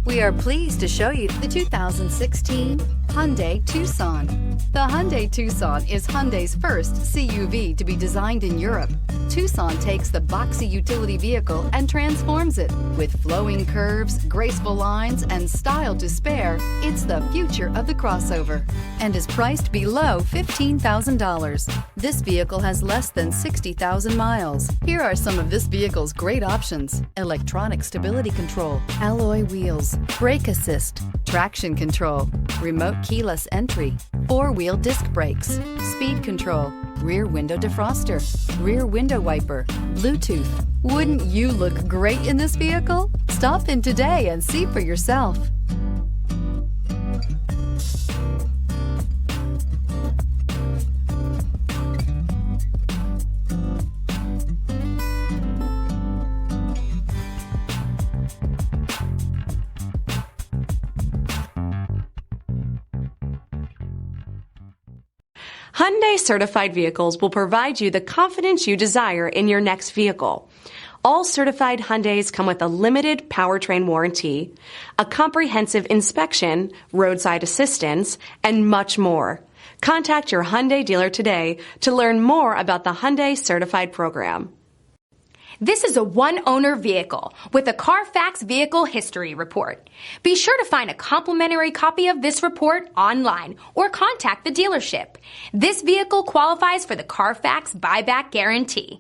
We are pleased to show you the 2016 Hyundai Tucson. The Hyundai Tucson is Hyundai's first CUV to be designed in Europe. Tucson takes the boxy utility vehicle and transforms it. With flowing curves, graceful lines, and style to spare, it's the future of the crossover and is priced below $15,000. This vehicle has less than 60,000 miles. Here are some of this vehicle's great options: electronic stability control, alloy wheels, brake assist, traction control, remote keyless entry, four-wheel disc brakes, speed control, rear window defroster, rear window wiper, Bluetooth. Wouldn't you look great in this vehicle? Stop in today and see for yourself. Hyundai certified vehicles will provide you the confidence you desire in your next vehicle. All certified Hyundais come with a limited powertrain warranty, a comprehensive inspection, roadside assistance, and much more. Contact your Hyundai dealer today to learn more about the Hyundai certified program. This is a one-owner vehicle with a CARFAX Vehicle History Report. Be sure to find a complimentary copy of this report online or contact the dealership. This vehicle qualifies for the CARFAX Buyback Guarantee.